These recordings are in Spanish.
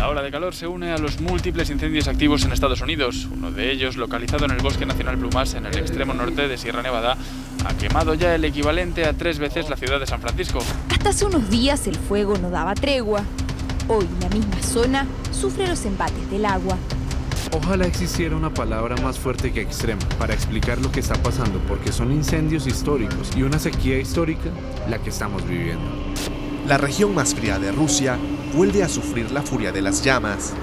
La ola de calor se une a los múltiples incendios activos en Estados Unidos. Uno de ellos, localizado en el Bosque Nacional Blue Mass, en el extremo norte de Sierra Nevada, ha quemado ya el equivalente a 3 veces la ciudad de San Francisco. Hasta hace unos días el fuego no daba tregua. Hoy la misma zona sufre los embates del agua. Ojalá existiera una palabra más fuerte que extrema para explicar lo que está pasando, porque son incendios históricos y una sequía histórica la que estamos viviendo. La región más fría de Rusia vuelve a sufrir la furia de las llamas.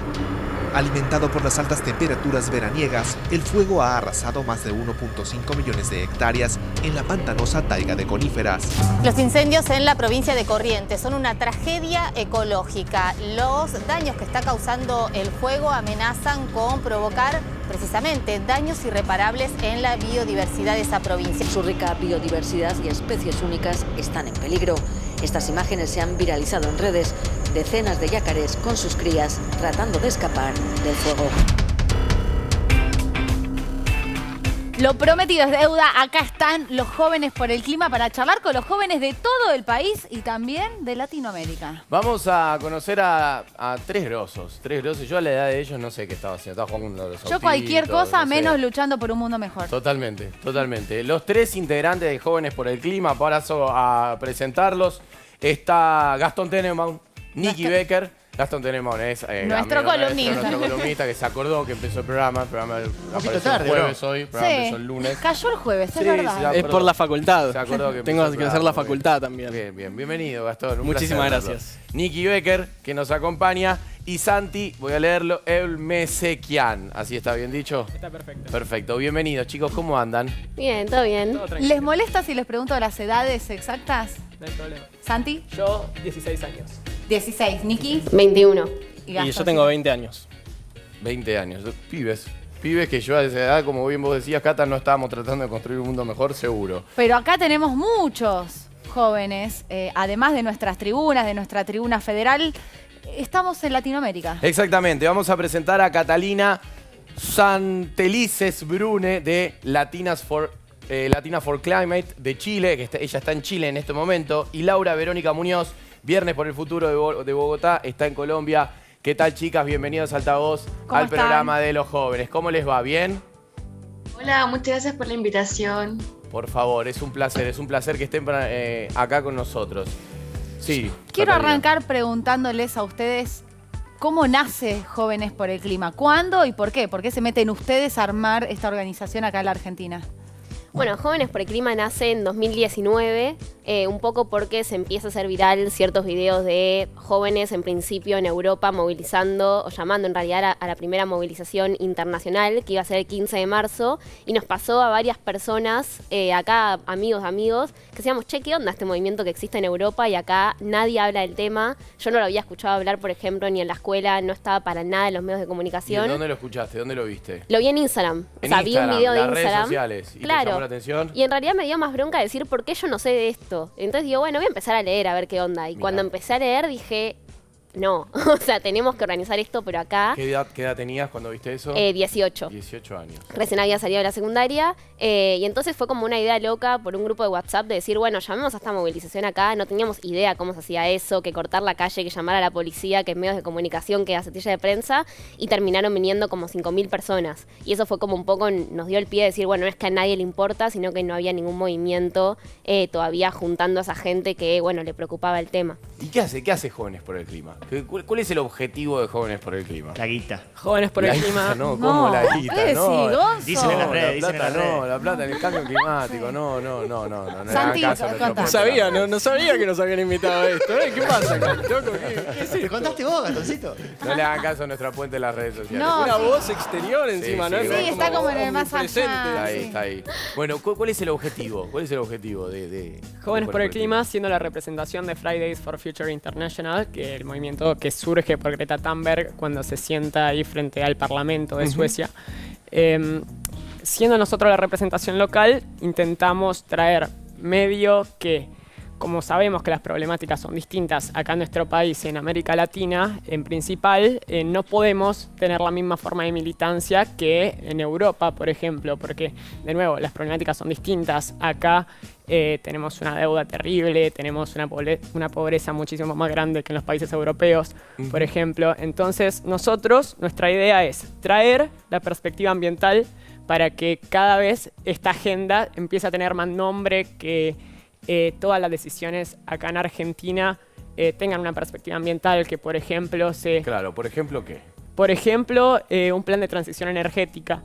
Alimentado por las altas temperaturas veraniegas, el fuego ha arrasado más de 1.5 millones de hectáreas en la pantanosa taiga de coníferas. Los incendios en la provincia de Corrientes son una tragedia ecológica. Los daños que está causando el fuego amenazan con provocar precisamente daños irreparables en la biodiversidad de esa provincia. Su rica biodiversidad y especies únicas están en peligro. Estas imágenes se han viralizado en redes. Decenas de yacarés con sus crías tratando de escapar del fuego. Lo prometido es deuda. Acá están los jóvenes por el clima para charlar con los jóvenes de todo el país y también de Latinoamérica. Vamos a conocer a tres grosos. Yo a la edad de ellos no sé qué estaba haciendo. Estaba jugando con los autitos, Yo cualquier cosa no sé. menos luchando por un mundo mejor. Totalmente. Los tres integrantes de Jóvenes por el Clima, paso a presentarlos. Está Gastón Tenenbaum, Nicky Becker. Gastón Tenenbaum es nuestro columnista que se acordó que empezó el programa. El programa apareció tarde, el jueves hoy, el programa empezó el lunes. Cayó el jueves, es verdad. Es por la facultad. Se acordó que tengo que hacer la facultad también. Bien. Bienvenido, Gastón. Muchísimas gracias. Nicky Becker, que nos acompaña. Y Santi, voy a leerlo, El Mesequian. ¿Así está bien dicho? Está perfecto. Perfecto. Bienvenidos, chicos. ¿Cómo andan? Bien, todo bien. Todo ¿Les molesta si les pregunto las edades exactas? No hay problema. ¿Santi? Yo, 16 años. 16. ¿Nicky? 21. Y Y Gastón. yo tengo 20 años. 20 años. Pibes que yo a esa edad, como bien vos decías, Cata, no estábamos tratando de construir un mundo mejor, seguro. Pero acá tenemos muchos jóvenes, además de nuestras tribunas, de nuestra tribuna federal. Estamos en Latinoamérica. Exactamente. Vamos a presentar a Catalina Santelices Brune de Latina for Climate de Chile, que ella está en Chile en este momento, y Laura Verónica Muñoz, Viernes por el Futuro de Bogotá, está en Colombia. ¿Qué tal, chicas? Bienvenidos a Altavoz, al programa de los jóvenes. ¿Cómo les va? ¿Bien? Hola, muchas gracias por la invitación. Por favor, es un placer que estén acá con nosotros. Sí. Quiero Catalina. arrancar preguntándoles a ustedes cómo nace Jóvenes por el Clima. ¿Cuándo y por qué? ¿Por qué se meten ustedes a armar esta organización acá en la Argentina? Bueno, Jóvenes por el Clima nace en 2019, un poco porque se empieza a hacer viral ciertos videos de jóvenes en principio en Europa movilizando, o llamando en realidad a la primera movilización internacional que iba a ser el 15 de marzo y nos pasó a varias personas, acá amigos, que decíamos, che, ¿qué onda este movimiento que existe en Europa y acá nadie habla del tema? Yo no lo había escuchado hablar, por ejemplo, ni en la escuela, no estaba para nada en los medios de comunicación. ¿Y dónde lo escuchaste? ¿Dónde lo viste? Lo vi en Instagram. En o sea, vi un video de las Instagram. redes sociales. ¿Y te llamó la atención? Y en realidad me dio más bronca decir por qué yo no sé de esto. Entonces digo, bueno, voy a empezar a leer a ver qué onda. Y cuando empecé a leer dije, no, o sea, tenemos que organizar esto, pero acá... ¿Qué edad tenías cuando viste eso? 18. 18 años. Recién había salido de la secundaria y entonces fue como una idea loca por un grupo de WhatsApp de decir, bueno, llamemos a esta movilización acá, no teníamos idea cómo se hacía eso, que cortar la calle, que llamar a la policía, que medios de comunicación, que gacetilla de prensa, y terminaron viniendo como 5.000 personas. Y eso fue como un poco, nos dio el pie de decir, bueno, no es que a nadie le importa, sino que no había ningún movimiento todavía juntando a esa gente que, bueno, le preocupaba el tema. ¿Y qué hace Jóvenes por el Clima? ¿Cuál es el objetivo de Jóvenes por el Clima? La guita. Jóvenes por el Clima. No, ¿cómo la guita? No, dicen en las redes, la plata no, la plata en el cambio climático, no. Santi, No sabía, no sabía que nos habían invitado a esto. ¿Qué pasa acá? ¿Qué es ¿Te esto? contaste vos, Gastoncito? No le hagan caso a nuestra fuente en las redes sociales. No. Una voz exterior encima, ¿no? sí, Sí, está como en el más allá. Está ahí. Bueno, ¿cuál es el objetivo? ¿Cuál es el objetivo de Jóvenes por el Clima, siendo la representación de Fridays for Future International, que es el movimiento que surge por Greta Thunberg cuando se sienta ahí frente al Parlamento de Suecia. Siendo nosotros la representación local, intentamos traer medio que como sabemos que las problemáticas son distintas acá en nuestro país y en América Latina, en principal, no podemos tener la misma forma de militancia que en Europa, por ejemplo, porque, de nuevo, las problemáticas son distintas. Acá tenemos una deuda terrible, tenemos una pobreza muchísimo más grande que en los países europeos, por ejemplo. Entonces, nuestra idea es traer la perspectiva ambiental para que cada vez esta agenda empiece a tener más nombre, que todas las decisiones acá en Argentina tengan una perspectiva ambiental, que por ejemplo Claro, ¿por ejemplo qué? Por ejemplo, un plan de transición energética.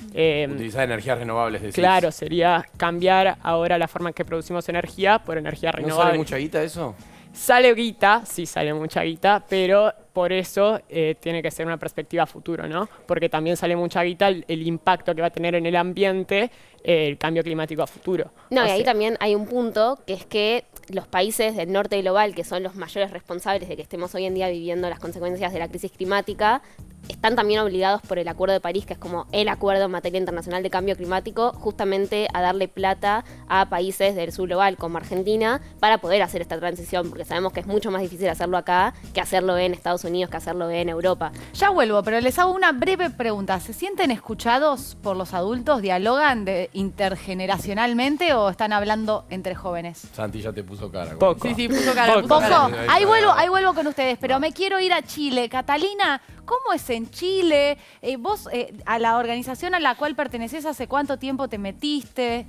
Utilizar energías renovables, decís. Claro, sería cambiar ahora la forma en que producimos energía por energía renovable. ¿No sale mucha guita eso? Sale guita, sí sale mucha guita, pero por eso tiene que ser una perspectiva futuro, ¿no? Porque también sale mucha guita el impacto que va a tener en el ambiente el cambio climático a futuro. No, y ahí también hay un punto, que es que los países del norte global, que son los mayores responsables de que estemos hoy en día viviendo las consecuencias de la crisis climática, están también obligados por el Acuerdo de París, que es como el acuerdo en materia internacional de cambio climático, justamente a darle plata a países del sur global, como Argentina, para poder hacer esta transición, porque sabemos que es mucho más difícil hacerlo acá que hacerlo en Estados Unidos, que hacerlo en Europa. Ya vuelvo, pero les hago una breve pregunta. ¿Se sienten escuchados por los adultos? ¿Dialogan intergeneracionalmente o están hablando entre jóvenes? Santi ya te puso cara. Poco. Sí, puso cara. Poco. Ahí vuelvo con ustedes, pero me quiero ir a Chile. Catalina, ¿cómo es en Chile? Vos, a la organización a la cual perteneces, ¿hace cuánto tiempo te metiste?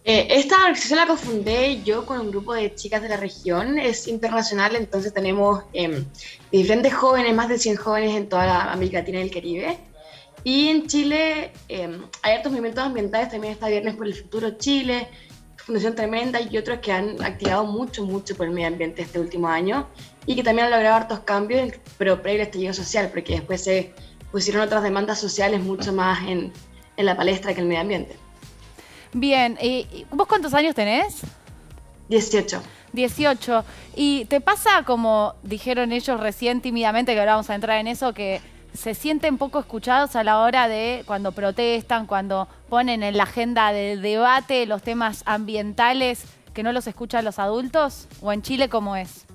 Esta organización la cofundé yo con un grupo de chicas de la región, es internacional, entonces tenemos diferentes jóvenes, más de 100 jóvenes en toda la América Latina y el Caribe. Y en Chile hay otros movimientos ambientales, también está Viernes por el Futuro Chile, Fundación Tremenda y otros que han activado mucho por el medio ambiente este último año y que también han logrado hartos cambios, pero previo al estallido social, porque después se pusieron otras demandas sociales mucho más en la palestra que el medio ambiente. Bien, ¿vos cuántos años tenés? 18. 18. ¿Y te pasa, como dijeron ellos recién tímidamente, que ahora vamos a entrar en eso, que se sienten poco escuchados a la hora de cuando protestan, cuando ponen en la agenda del debate los temas ambientales, que no los escuchan los adultos? ¿O en Chile cómo es?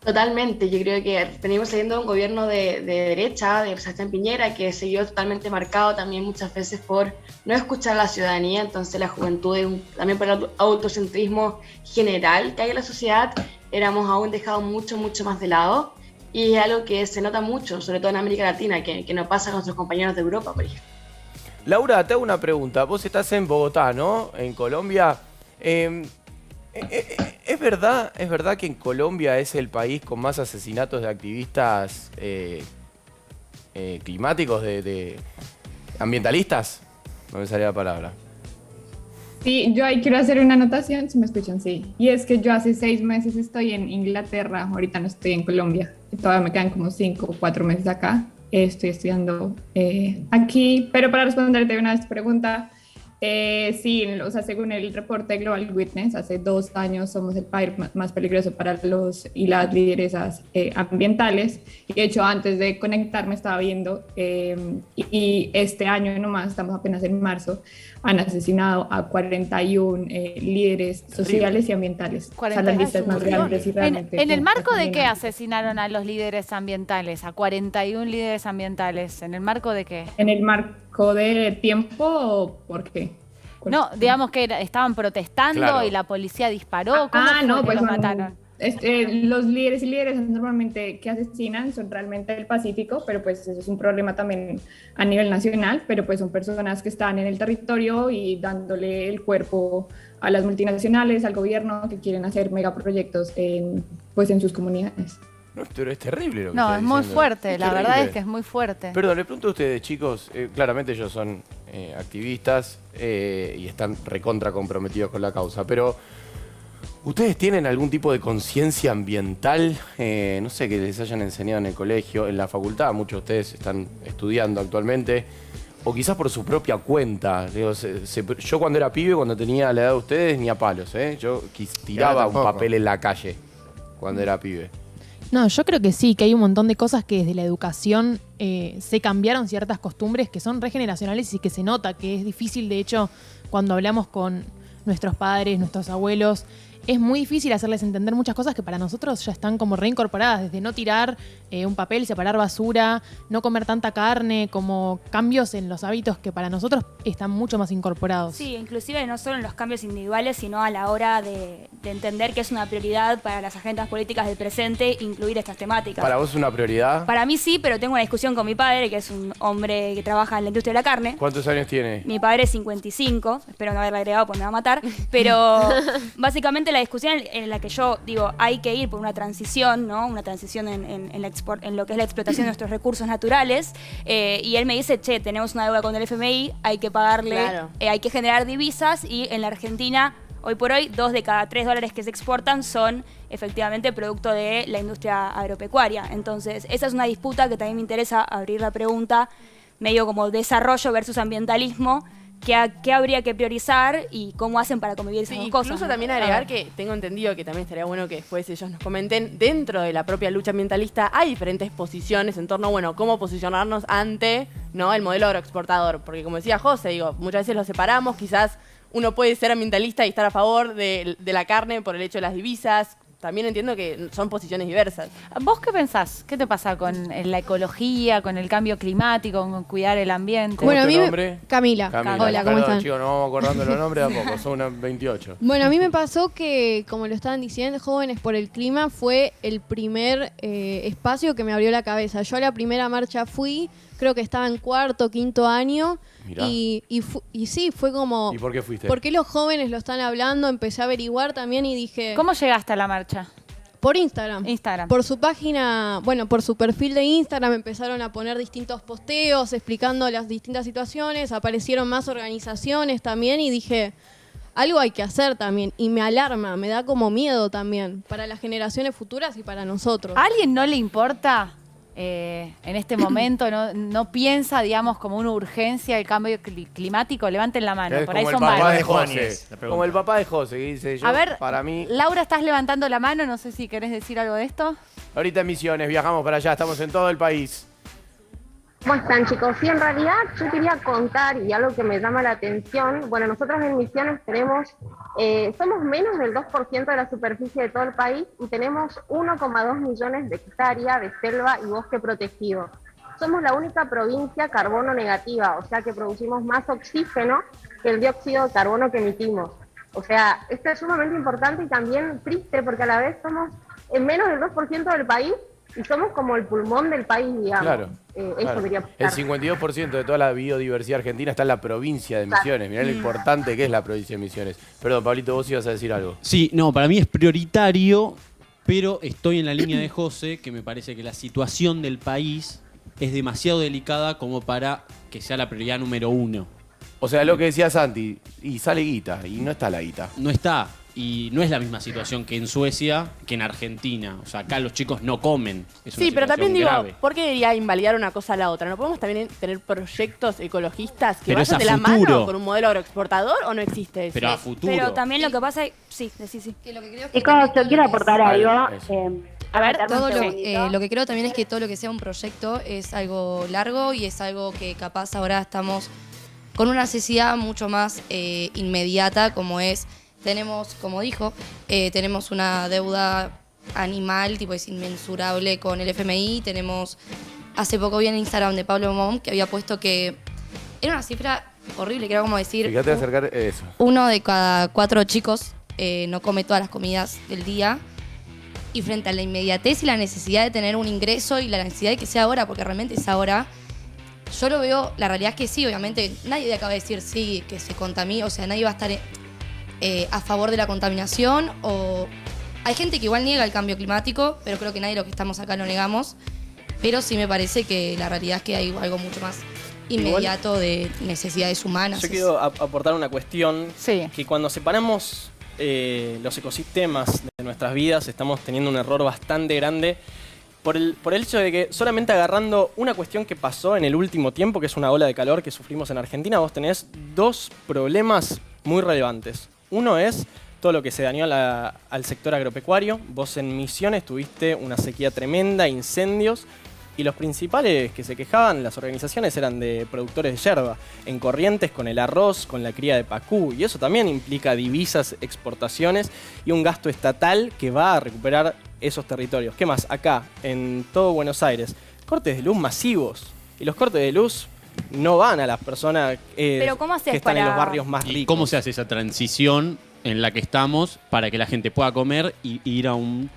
Totalmente, yo creo que venimos saliendo de un gobierno de derecha, de Sebastián Piñera, que se vio totalmente marcado también muchas veces por no escuchar a la ciudadanía, entonces la juventud, también por el autocentrismo general que hay en la sociedad, éramos aún dejados mucho más de lado, y es algo que se nota mucho, sobre todo en América Latina, que no pasa con nuestros compañeros de Europa, por ejemplo. Laura, te hago una pregunta, vos estás en Bogotá, ¿no? En Colombia. ¿Es verdad que en Colombia es el país con más asesinatos de activistas climáticos, de ambientalistas? No me salía la palabra. Sí, yo ahí quiero hacer una anotación, si me escuchan, sí. Y es que yo hace 6 meses estoy en Inglaterra, ahorita no estoy en Colombia. Todavía me quedan como 5 o 4 meses acá. Estoy estudiando aquí, pero para responderte una vez tu pregunta, sí, o sea, según el reporte Global Witness, hace 2 años somos el país más peligroso para los y las lideresas ambientales. Y de hecho, antes de conectarme estaba viendo, y este año nomás, estamos apenas en marzo, han asesinado a 41 líderes sociales y ambientales. O sea, las listas más grandes y realmente... ¿En el marco de qué asesinaron a los líderes ambientales, a 41 líderes ambientales? ¿En el marco de qué? ¿En el marco de tiempo o por qué? No, digamos que estaban protestando, claro, y la policía disparó. ¿Cómo fue no, que pues los mataron? Los líderes y líderes normalmente que asesinan son realmente del Pacífico, pero pues eso es un problema también a nivel nacional, pero pues son personas que están en el territorio y dándole el cuerpo a las multinacionales, al gobierno, que quieren hacer megaproyectos en sus comunidades. No, pero es terrible lo que No, está es muy diciendo. fuerte, la terrible. verdad es que es muy fuerte. Perdón, le pregunto a ustedes, chicos, claramente ellos son activistas y están recontra comprometidos con la causa, pero ¿ustedes tienen algún tipo de conciencia ambiental? No sé, que les hayan enseñado en el colegio, en la facultad, muchos de ustedes están estudiando actualmente, o quizás por su propia cuenta. Digo, yo cuando era pibe, cuando tenía la edad de ustedes, ni a palos, yo tiraba un papel en la calle cuando era pibe. No, yo creo que sí, que hay un montón de cosas que desde la educación se cambiaron ciertas costumbres que son regeneracionales y que se nota que es difícil, de hecho, cuando hablamos con nuestros padres, nuestros abuelos. Es muy difícil hacerles entender muchas cosas que para nosotros ya están como reincorporadas, desde no tirar un papel, separar basura, no comer tanta carne, como cambios en los hábitos que para nosotros están mucho más incorporados. Sí, inclusive no solo en los cambios individuales, sino a la hora de entender que es una prioridad para las agendas políticas del presente incluir estas temáticas. ¿Para vos es una prioridad? Para mí sí, pero tengo una discusión con mi padre, que es un hombre que trabaja en la industria de la carne. ¿Cuántos años tiene? Mi padre es 55, espero no haberle agregado porque me va a matar, pero básicamente la discusión en la que yo digo hay que ir por una transición, ¿no? Una transición en lo que es la explotación de nuestros recursos naturales, y él me dice, che, tenemos una deuda con el FMI, hay que pagarle, Claro. hay que generar divisas, y en la Argentina, hoy por hoy, 2 de cada 3 dólares que se exportan son efectivamente producto de la industria agropecuaria. Entonces, esa es una disputa que también me interesa abrir la pregunta, medio como desarrollo versus ambientalismo, ¿qué habría que priorizar y cómo hacen para convivir esas dos cosas? Incluso ¿no? también agregar que tengo entendido que también estaría bueno que después ellos nos comenten, dentro de la propia lucha ambientalista hay diferentes posiciones en torno a, bueno, cómo posicionarnos ante, ¿no?, el modelo agroexportador. Porque como decía José, digo, muchas veces lo separamos, quizás uno puede ser ambientalista y estar a favor de la carne por el hecho de las divisas. También entiendo que son posiciones diversas. ¿Vos qué pensás? ¿Qué te pasa con la ecología, con el cambio climático, con cuidar el ambiente? Bueno, a mí nombre? Camila. Hola, ¿cómo están? Chicos, no vamos acordando los nombres de a poco, son unas 28. Bueno, a mí me pasó que, como lo estaban diciendo, Jóvenes por el Clima fue el primer espacio que me abrió la cabeza. Yo a la primera marcha fui, creo que estaba en 4º, 5º año. Mirá. Y sí, fue como... ¿Y por qué fuiste? ¿Por qué los jóvenes lo están hablando? Empecé a averiguar también y dije... ¿Cómo llegaste a la marcha? Por Instagram. Instagram. Por su página, bueno, por su perfil de Instagram empezaron a poner distintos posteos explicando las distintas situaciones, aparecieron más organizaciones también y dije, algo hay que hacer también. Y me alarma, me da como miedo también para las generaciones futuras y para nosotros. ¿A alguien no le importa en este momento? ¿No piensa, digamos, como una urgencia el cambio climático? Levanten la mano, Es por ahí como son el papá varios. de José. Como el papá de José, que dice yo, A ver, para mí... Laura, estás levantando la mano, no sé si querés decir algo de esto. Ahorita en Misiones, viajamos para allá, estamos en todo el país. ¿Cómo están, chicos? Sí, en realidad yo quería contar, y algo que me llama la atención, bueno, nosotros en Misiones somos menos del 2% de la superficie de todo el país y tenemos 1,2 millones de hectáreas de selva y bosque protegido. Somos la única provincia carbono negativa, o sea que producimos más oxígeno que el dióxido de carbono que emitimos. O sea, esto es sumamente importante y también triste porque a la vez somos en menos del 2% del país y somos como el pulmón del país, digamos. Claro. Eso Claro. quería El aportar. 52% de toda la biodiversidad argentina está en la provincia de Misiones. Mirá lo importante que es la provincia de Misiones. Perdón, Pablito, vos ibas a decir algo. Sí, no, para mí es prioritario, pero estoy en la línea de José, que me parece que la situación del país es demasiado delicada como para que sea la prioridad número 1. O sea, lo que decía Santi, y sale guita, y no está la guita. No está. Y no es la misma situación que en Suecia, que en Argentina. O sea, acá los chicos no comen. Es una Sí, pero también digo, grave. ¿por qué debería invalidar una cosa a la otra? ¿No podemos también tener proyectos ecologistas que Pero es vayan a de la futuro. mano con un modelo agroexportador o no existe eso? Pero a futuro. Pero también lo que pasa es... Sí, sí, sí. Chicos, yo quiero aportar algo. A ver, todo Lo que creo también es que todo lo que sea un proyecto es algo largo y es algo que capaz ahora estamos con una necesidad mucho más inmediata, como es, tenemos, como dijo, tenemos una deuda animal, tipo es inmensurable con el FMI, tenemos, hace poco vi en Instagram de Pablo Mom que había puesto que era una cifra horrible, que era como decir, Fíjate acercar eso. 1 de cada 4 chicos no come todas las comidas del día. Y frente a la inmediatez y la necesidad de tener un ingreso y la necesidad de que sea ahora, porque realmente es ahora, yo lo veo, la realidad es que sí, obviamente, nadie acaba de decir sí, que se contamine, o sea, nadie va a estar a favor de la contaminación, o hay gente que igual niega el cambio climático, pero creo que nadie de los que estamos acá lo negamos, pero sí me parece que la realidad es que hay algo mucho más inmediato de necesidades humanas. Yo quiero aportar una cuestión, que cuando separamos los ecosistemas de nuestras vidas estamos teniendo un error bastante grande por el hecho de que solamente agarrando una cuestión que pasó en el último tiempo, que es una ola de calor que sufrimos en Argentina, vos tenés 2 problemas muy relevantes. Uno es todo lo que se dañó al sector agropecuario. Vos en Misiones tuviste una sequía tremenda, incendios, Y los principales que se quejaban, las organizaciones, eran de productores de yerba, en Corrientes con el arroz, con la cría de pacú, y eso también implica divisas, exportaciones y un gasto estatal que va a recuperar esos territorios. ¿Qué más? Acá, en todo Buenos Aires, cortes de luz masivos, y los cortes de luz no van a las personas Pero ¿cómo haces que están en para- los barrios más ¿Y ricos. cómo se hace esa transición en la que estamos para que la gente pueda comer y ir a un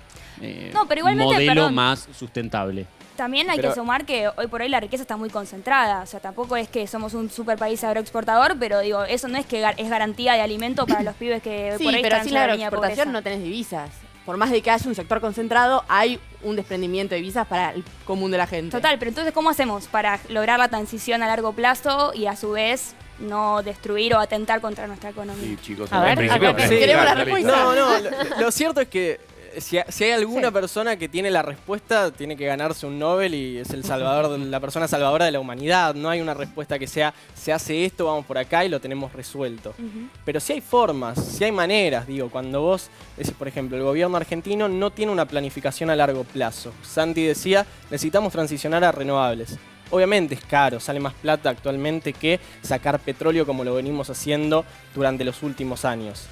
No, pero igualmente, modelo perdón. más sustentable? También hay Pero- que sumar que hoy por hoy la riqueza está muy concentrada. O sea, tampoco es que somos un super país agroexportador, pero digo, eso no es que es garantía de alimento para los pibes que hoy Sí, por hoy pero están sin sobre la la línea de agroexportación pobreza. no tenés divisas. Por más de que haya un sector concentrado, hay un desprendimiento de divisas para el común de la gente. Total, pero entonces, ¿cómo hacemos para lograr la transición a largo plazo y a su vez no destruir o atentar contra nuestra economía? Sí, chicos, A ver, acá Sí, queremos la respuesta. No, lo cierto es que si hay alguna persona que tiene la respuesta, tiene que ganarse un Nobel y es el salvador, la persona salvadora de la humanidad. No hay una respuesta que sea, se hace esto, vamos por acá y lo tenemos resuelto. Pero sí hay formas, sí hay maneras, digo, cuando vos decís, por ejemplo, el gobierno argentino no tiene una planificación a largo plazo. Santi decía, necesitamos transicionar a renovables. Obviamente es caro, sale más plata actualmente que sacar petróleo como lo venimos haciendo durante los últimos años.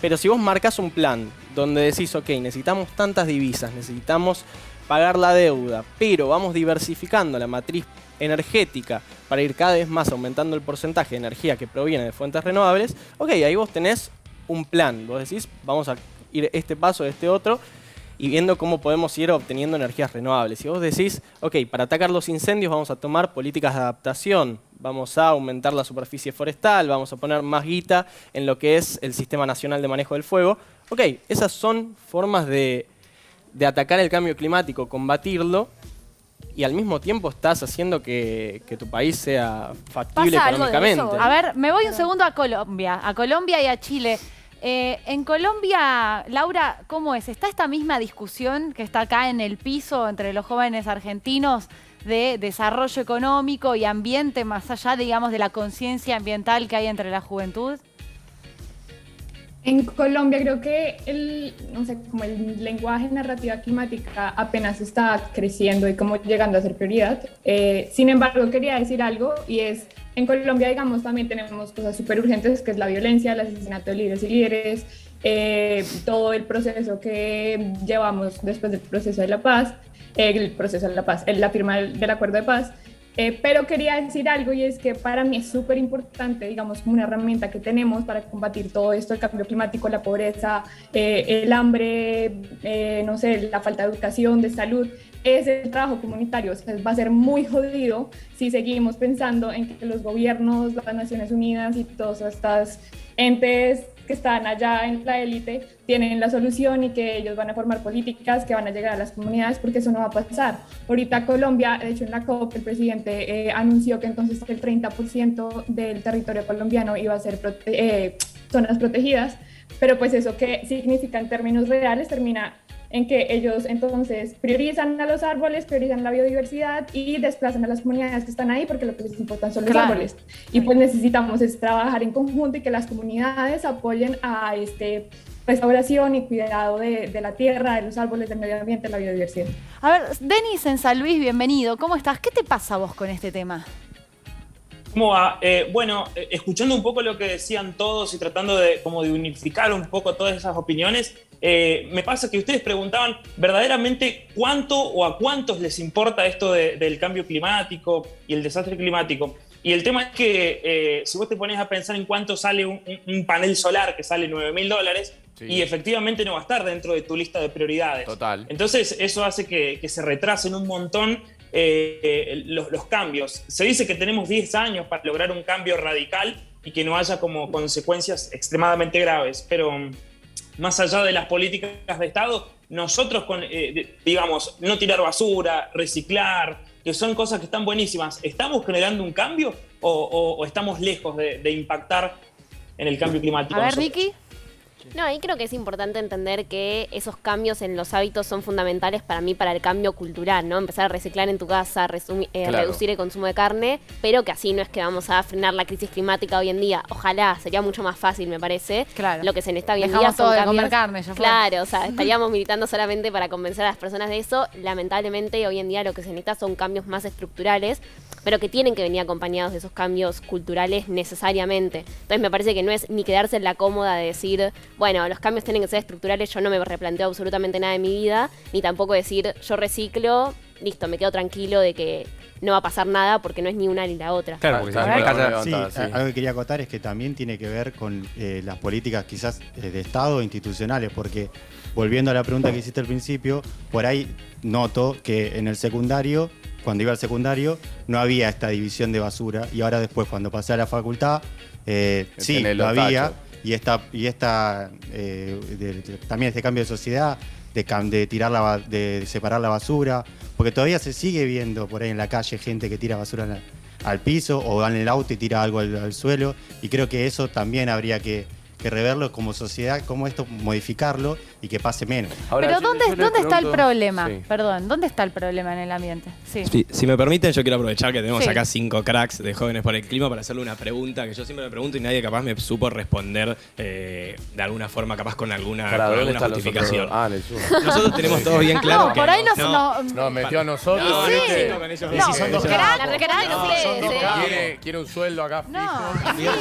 Pero si vos marcás un plan donde decís, ok, necesitamos tantas divisas, necesitamos pagar la deuda, pero vamos diversificando la matriz energética para ir cada vez más aumentando el porcentaje de energía que proviene de fuentes renovables, ok, ahí vos tenés un plan. Vos decís, vamos a ir este paso, este otro, y viendo cómo podemos ir obteniendo energías renovables. Si vos decís, ok, para atacar los incendios vamos a tomar políticas de adaptación, vamos a aumentar la superficie forestal, vamos a poner más guita en lo que es el Sistema Nacional de Manejo del Fuego. Ok, esas son formas de atacar el cambio climático, combatirlo, y al mismo tiempo estás haciendo que tu país sea factible ¿Pasa algo de económicamente. eso? A ver, me voy un segundo a Colombia y a Chile. En Colombia, Laura, ¿cómo es? ¿Está esta misma discusión que está acá en el piso entre los jóvenes argentinos de desarrollo económico y ambiente, más allá, digamos, de la conciencia ambiental que hay entre la juventud? En Colombia creo que no sé, como el lenguaje narrativa climática apenas está creciendo y como llegando a ser prioridad. Sin embargo, quería decir algo y es, en Colombia, digamos, también tenemos cosas súper urgentes, que es la violencia, el asesinato de líderes y líderes, todo el proceso que llevamos después del proceso de la paz, la firma del acuerdo de paz. Pero quería decir algo y es que para mí es súper importante, digamos, como una herramienta que tenemos para combatir todo esto, el cambio climático, la pobreza, el hambre, no sé, la falta de educación, de salud, es el trabajo comunitario. O sea, va a ser muy jodido si seguimos pensando en que los gobiernos, las Naciones Unidas y todas estas entes que están allá en la élite tienen la solución y que ellos van a formar políticas que van a llegar a las comunidades, porque eso no va a pasar. Ahorita Colombia, de hecho en la COP, el presidente anunció que entonces el 30% del territorio colombiano iba a ser zonas protegidas, pero pues eso qué significa en términos reales termina en que ellos entonces priorizan a los árboles, priorizan la biodiversidad y desplazan a las comunidades que están ahí porque lo que les importan son los árboles. Y pues necesitamos trabajar en conjunto y que las comunidades apoyen a restauración y cuidado de la tierra, de los árboles, del medio ambiente, de la biodiversidad. A ver, Denis en San Luis, bienvenido. ¿Cómo estás? ¿Qué te pasa a vos con este tema? ¿Cómo va? Bueno, escuchando un poco lo que decían todos y tratando de unificar un poco todas esas opiniones, me pasa que ustedes preguntaban verdaderamente cuánto o a cuántos les importa esto del cambio climático y el desastre climático. Y el tema es que si vos te pones a pensar en cuánto sale un panel solar que sale $9.000, Sí. y efectivamente no va a estar dentro de tu lista de prioridades. Total. Entonces eso hace que se retrasen un montón los cambios. Se dice que tenemos 10 años para lograr un cambio radical y que no haya como consecuencias extremadamente graves, pero más allá de las políticas de Estado, nosotros digamos, no tirar basura, reciclar, que son cosas que están buenísimas, ¿estamos generando un cambio o estamos lejos de impactar en el cambio climático? A ver, Ricky. No, ahí creo que es importante entender que esos cambios en los hábitos son fundamentales para mí, para el cambio cultural, ¿no? Empezar a reciclar en tu casa, reducir el consumo de carne, pero que así no es que vamos a frenar la crisis climática hoy en día. Ojalá, sería mucho más fácil, me parece. Claro. Lo que se necesita hoy en Dejamos día son todo de cambios. comer carne, ya fue. Claro, o sea, estaríamos militando solamente para convencer a las personas de eso. Lamentablemente, hoy en día lo que se necesita son cambios más estructurales, pero que tienen que venir acompañados de esos cambios culturales necesariamente. Entonces me parece que no es ni quedarse en la cómoda de decir, bueno, los cambios tienen que ser estructurales, yo no me replanteo absolutamente nada de mi vida, ni tampoco decir, yo reciclo, listo, me quedo tranquilo de que no va a pasar nada porque no es ni una ni la otra. Claro, porque algo que quería acotar es que también tiene que ver con las políticas quizás de Estado o institucionales, porque volviendo a la pregunta que hiciste al principio, por ahí noto que en el secundario, cuando iba al secundario, no había esta división de basura, y ahora después cuando pasé a la facultad, sí, lo había, y también este cambio de sociedad, de separar la basura, porque todavía se sigue viendo por ahí en la calle gente que tira basura al piso o va en el auto y tira algo al suelo, y creo que eso también habría que reverlo como sociedad, como esto, modificarlo y que pase menos. Ahora, pero ¿dónde está el problema? Sí. Perdón, ¿dónde está el problema en el ambiente? Sí. Si me permiten, yo quiero aprovechar que tenemos Sí. acá 5 cracks de Jóvenes por el Clima para hacerle una pregunta que yo siempre me pregunto y nadie capaz me supo responder de alguna forma, capaz con alguna justificación. Nosotros tenemos todos bien claro que... por ahí nos metió a nosotros. Quiere un sueldo acá fijo.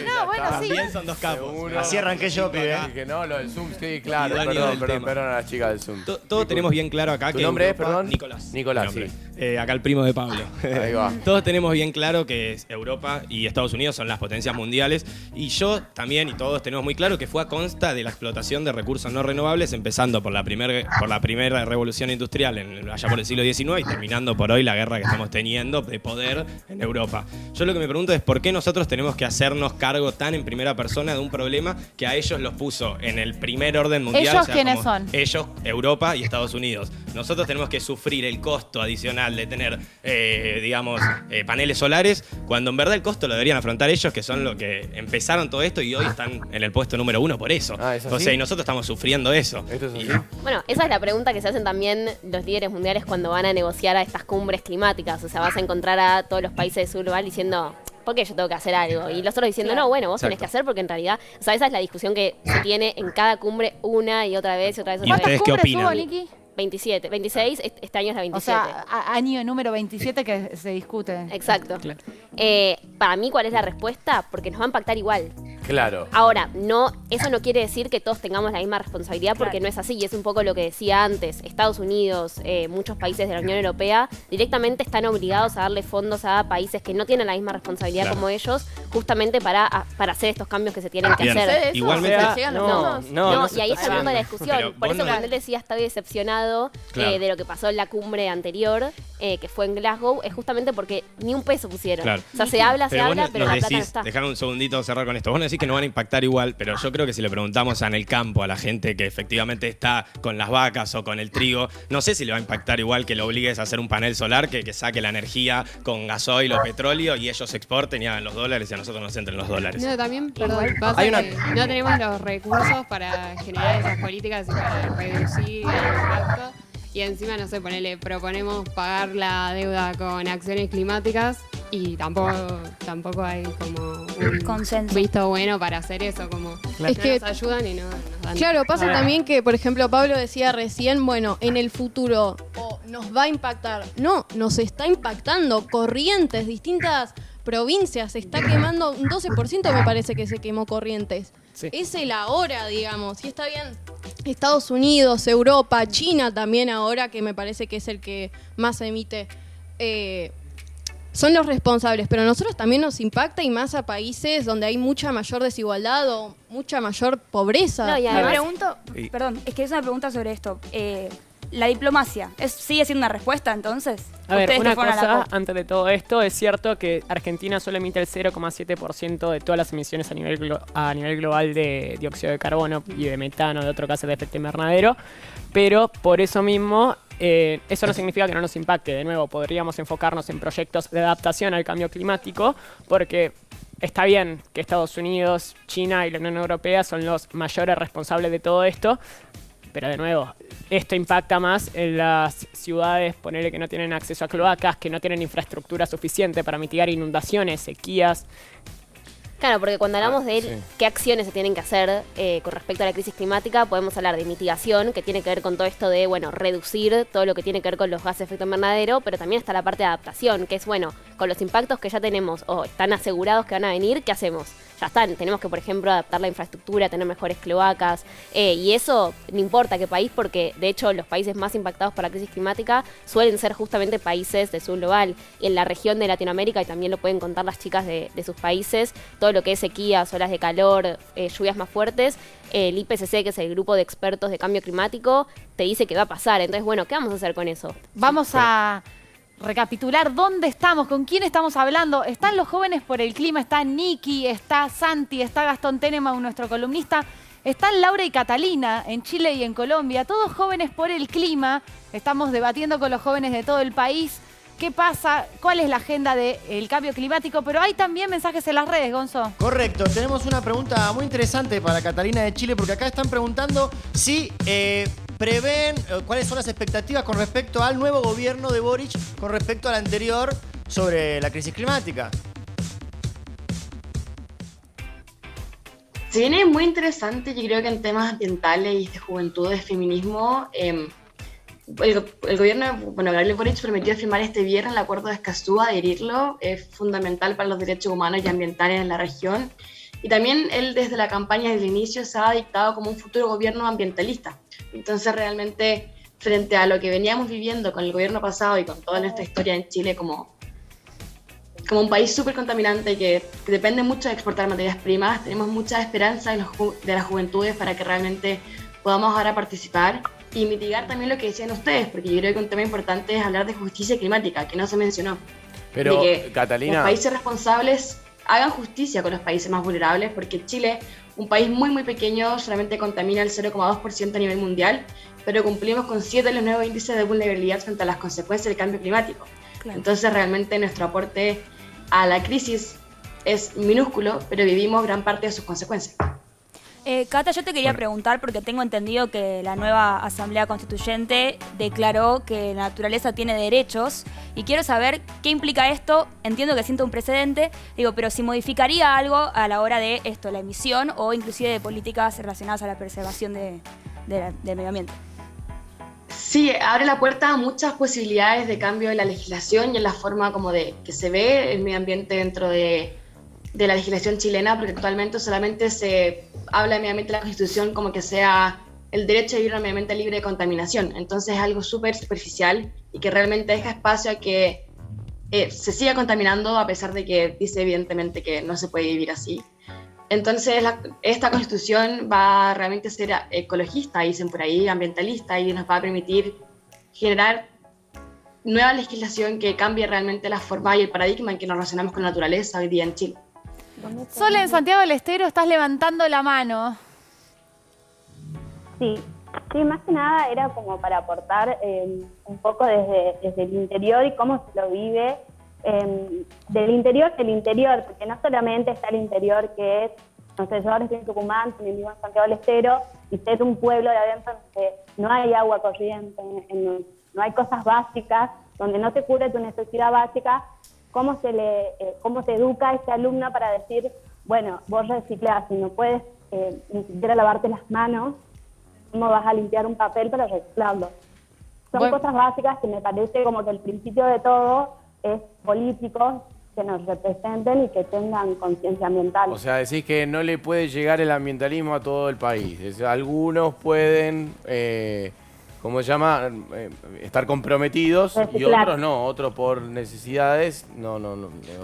No, bueno, sí. También son dos capos. Así arranqué yo, pibe. Que no, lo del Zoom, sí, claro. Perdón a las chicas del Zoom. Todos tenemos bien claro acá ¿Tu que... nombre es, Europa- perdón? Nicolás. Nicolás, Mi sí. nombre. Acá el primo de Pablo. Ahí va. Todos tenemos bien claro que Europa y Estados Unidos son las potencias mundiales, y yo también, y todos tenemos muy claro que fue a consta de la explotación de recursos no renovables, empezando por la primera revolución industrial allá por el siglo XIX y terminando por hoy la guerra que estamos teniendo de poder en Europa. Yo lo que me pregunto es por qué nosotros tenemos que hacernos cargo tan en primera persona de un problema que a ellos los puso en el primer orden mundial. ¿Ellos quiénes son? Ellos, Europa y Estados Unidos. Nosotros tenemos que sufrir el costo adicional de tener, paneles solares, cuando en verdad el costo lo deberían afrontar ellos, que son los que empezaron todo esto y hoy están en el puesto número 1 por eso. O sea, y nosotros estamos sufriendo eso. Bueno, esa es la pregunta que se hacen también los líderes mundiales cuando van a negociar a estas cumbres climáticas. O sea, vas a encontrar a todos los países del sur global diciendo, ¿por qué yo tengo que hacer algo? Y los otros diciendo, no, bueno, vos tenés que hacer porque en realidad, o sea, esa es la discusión que se tiene en cada cumbre una y otra vez y otra vez. ¿Y ustedes qué opinan? ¿Cuántas cumbres hubo, Niki? 27, 26, este año es la 27. O sea, año número 27 que se discute. Exacto. Para mí, ¿cuál es la respuesta? Porque nos va a impactar igual. Claro. Ahora, eso no quiere decir que todos tengamos la misma responsabilidad, porque no es así, y es un poco lo que decía antes. Estados Unidos, muchos países de la Unión Europea, directamente están obligados a darle fondos a países que no tienen la misma responsabilidad como ellos, justamente para hacer estos cambios que se tienen que hacer. Igualmente, No, y ahí está el punto de la Pero discusión. Por vos eso no- cuando él decía está decepcionado de lo que pasó en la cumbre anterior, que fue en Glasgow, es justamente porque ni un peso pusieron. Claro. O sea, se habla, Pero vos pero nos la plata no decís, está. dejar un segundito cerrar con esto. Vos nos decís que no van a impactar igual, pero yo creo que si le preguntamos en el campo a la gente que efectivamente está con las vacas o con el trigo, no sé si le va a impactar igual que lo obligues a hacer un panel solar que saque la energía con gasoil o petróleo y ellos exporten y hagan los dólares y a nosotros nos entren los dólares. No, también, perdón, pasa Hay una- que no tenemos los recursos para generar esas políticas y para reducir el impacto. Y encima, no sé, proponemos pagar la deuda con acciones climáticas y tampoco hay como un consenso visto bueno para hacer eso, como Es que- nos ayudan y no nos dan. Claro, pasa también que, por ejemplo, Pablo decía recién, bueno, en el futuro nos va a impactar. No, nos está impactando. Corrientes, distintas provincias, se está quemando un 12%, me parece que se quemó Corrientes. Sí. Es el ahora, digamos. Y está bien, Estados Unidos, Europa, China también ahora, que me parece que es el que más emite, son los responsables. Pero a nosotros también nos impacta, y más a países donde hay mucha mayor desigualdad o mucha mayor pobreza. No, y Me además- pregunto, Sí. perdón, es que es una pregunta sobre esto. La diplomacia, ¿sigue siendo una respuesta entonces? A ver, Ustedes que una fueron a la cosa COP. antes de todo esto, es cierto que Argentina solo emite el 0,7% de todas las emisiones a nivel global de dióxido de carbono y de metano, de otro caso de efecto invernadero, pero por eso mismo eso no significa que no nos impacte. De nuevo, podríamos enfocarnos en proyectos de adaptación al cambio climático, porque está bien que Estados Unidos, China y la Unión Europea son los mayores responsables de todo esto, pero de nuevo, esto impacta más en las ciudades, ponerle que no tienen acceso a cloacas, que no tienen infraestructura suficiente para mitigar inundaciones, sequías. Claro, porque cuando hablamos de qué acciones se tienen que hacer con respecto a la crisis climática, podemos hablar de mitigación, que tiene que ver con todo esto de, bueno, reducir todo lo que tiene que ver con los gases de efecto invernadero, pero también está la parte de adaptación, que es, bueno, con los impactos que ya tenemos o están asegurados que van a venir, ¿qué hacemos? Ya están, tenemos que, por ejemplo, adaptar la infraestructura, tener mejores cloacas, y eso no importa qué país, porque de hecho los países más impactados por la crisis climática suelen ser justamente países del sur global, y en la región de Latinoamérica, y también lo pueden contar las chicas de sus países, todo lo que es sequías, olas de calor, lluvias más fuertes, el IPCC, que es el grupo de expertos de cambio climático, te dice que va a pasar. Entonces, bueno, ¿qué vamos a hacer con eso? Vamos a recapitular dónde estamos, con quién estamos hablando. Están los jóvenes por el clima, está Nikki, está Santi, está Gastón Tenema, nuestro columnista, están Laura y Catalina en Chile y en Colombia, todos jóvenes por el clima. Estamos debatiendo con los jóvenes de todo el país qué pasa, cuál es la agenda del cambio climático, pero hay también mensajes en las redes, Gonzo. Correcto, tenemos una pregunta muy interesante para Catalina de Chile, porque acá están preguntando si prevén, cuáles son las expectativas con respecto al nuevo gobierno de Boric, con respecto al anterior, sobre la crisis climática. Si bien es muy interesante, yo creo que en temas ambientales y de juventudes, feminismo, el gobierno, bueno, Gabriel Boric permitió firmar este viernes el acuerdo de Escazú, adherirlo, es fundamental para los derechos humanos y ambientales en la región. Y también él desde la campaña, desde el inicio, se ha dictado como un futuro gobierno ambientalista. Entonces realmente, frente a lo que veníamos viviendo con el gobierno pasado y con toda nuestra historia en Chile como un país súper contaminante que depende mucho de exportar materias primas, tenemos mucha esperanza de las juventudes para que realmente podamos ahora participar y mitigar también lo que decían ustedes, porque yo creo que un tema importante es hablar de justicia climática, que no se mencionó. Pero, de que Catalina, los países responsables hagan justicia con los países más vulnerables, porque Chile, un país muy muy pequeño, solamente contamina el 0,2% a nivel mundial, pero cumplimos con 7 de los nuevos índices de vulnerabilidad frente a las consecuencias del cambio climático. Claro. Entonces realmente nuestro aporte a la crisis es minúsculo, pero vivimos gran parte de sus consecuencias. Cata, yo te quería preguntar, porque tengo entendido que la nueva Asamblea Constituyente declaró que la naturaleza tiene derechos, y quiero saber qué implica esto. Entiendo que siento un precedente, pero si modificaría algo a la hora de esto, la emisión o inclusive de políticas relacionadas a la preservación del medio ambiente. Sí, abre la puerta a muchas posibilidades de cambio en la legislación y en la forma como de que se ve el medio ambiente dentro de la legislación chilena, porque actualmente solamente se habla de medio ambiente en la Constitución como que sea el derecho a vivir en un medio ambiente libre de contaminación. Entonces es algo súper superficial y que realmente deja espacio a que se siga contaminando, a pesar de que dice evidentemente que no se puede vivir así. Entonces esta Constitución va a realmente ser ecologista, dicen por ahí, ambientalista, y nos va a permitir generar nueva legislación que cambie realmente la forma y el paradigma en que nos relacionamos con la naturaleza hoy día en Chile. Sol, en Santiago del Estero estás levantando la mano. Sí, más que nada era como para aportar un poco desde el interior y cómo se lo vive, del interior, porque no solamente está el interior que es, no sé, yo ahora estoy en Tucumán, también vivo en Santiago del Estero, y ser un pueblo de adentro donde no hay agua corriente, no hay cosas básicas, donde no te cubre tu necesidad básica. ¿Cómo se educa a este alumno para decir, bueno, vos reciclás y no puedes ni siquiera lavarte las manos, ¿cómo vas a limpiar un papel para reciclarlo? Son cosas básicas que me parece como que el principio de todo es políticos que nos representen y que tengan conciencia ambiental. O sea, decís que no le puede llegar el ambientalismo a todo el país. Algunos pueden... ¿cómo se llama? Estar comprometidos y otros no, otros por necesidades, no.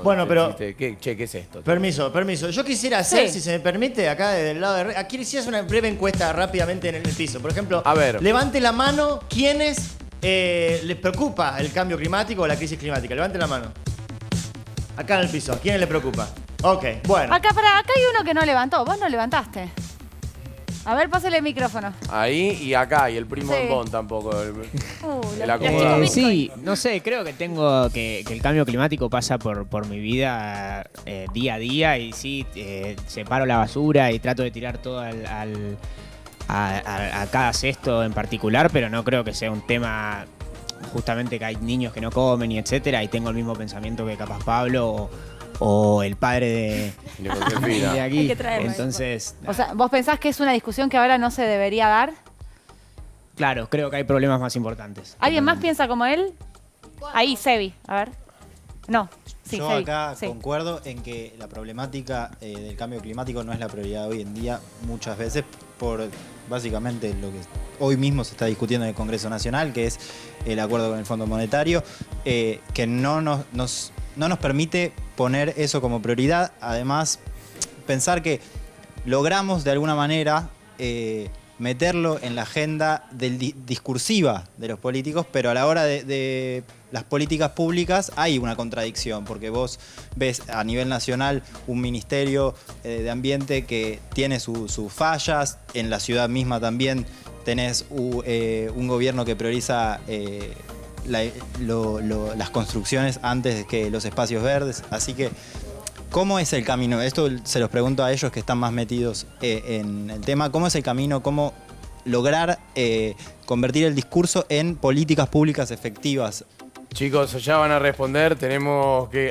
Bueno, pero... ¿Qué es esto? Permiso. Yo quisiera hacer, si se me permite, acá desde el lado de... Aquí quisiera hacer una breve encuesta rápidamente en el piso. Por ejemplo, a ver, levante la mano quienes les preocupa el cambio climático o la crisis climática. Levante la mano. Acá en el piso. ¿A quiénes les preocupa? Ok, bueno. Acá hay uno que no levantó. Vos no levantaste. A ver, pásale el micrófono. Ahí y acá, y el primo Sí. en Bond tampoco. El la acomodado. Sí, no sé, creo que que el cambio climático pasa por mi vida día a día y sí, separo la basura y trato de tirar todo a cada cesto en particular, pero no creo que sea un tema justamente que hay niños que no comen y etcétera, y tengo el mismo pensamiento que capaz Pablo o el padre de aquí. Hay que traerlo. Entonces, O sea, ¿vos pensás que es una discusión que ahora no se debería dar? claro, creo que hay problemas más importantes. ¿Alguien más piensa como él? Ahí, Sebi, a ver. No, sí, Yo Sebi, acá sí. concuerdo en que la problemática del cambio climático no es la prioridad hoy en día muchas veces por básicamente lo que hoy mismo se está discutiendo en el Congreso Nacional, que es el acuerdo con el Fondo Monetario, que no nos permite poner eso como prioridad. Además, pensar que logramos de alguna manera meterlo en la agenda discursiva de los políticos, pero a la hora de las políticas públicas hay una contradicción, porque vos ves a nivel nacional un ministerio de ambiente que tiene sus fallas, en la ciudad misma también tenés un gobierno que prioriza las construcciones antes que los espacios verdes, así que ¿cómo es el camino? Esto se los pregunto a ellos que están más metidos en el tema. ¿Cómo es el camino? ¿Cómo lograr convertir el discurso en políticas públicas efectivas? Chicos, ya van a responder. Tenemos que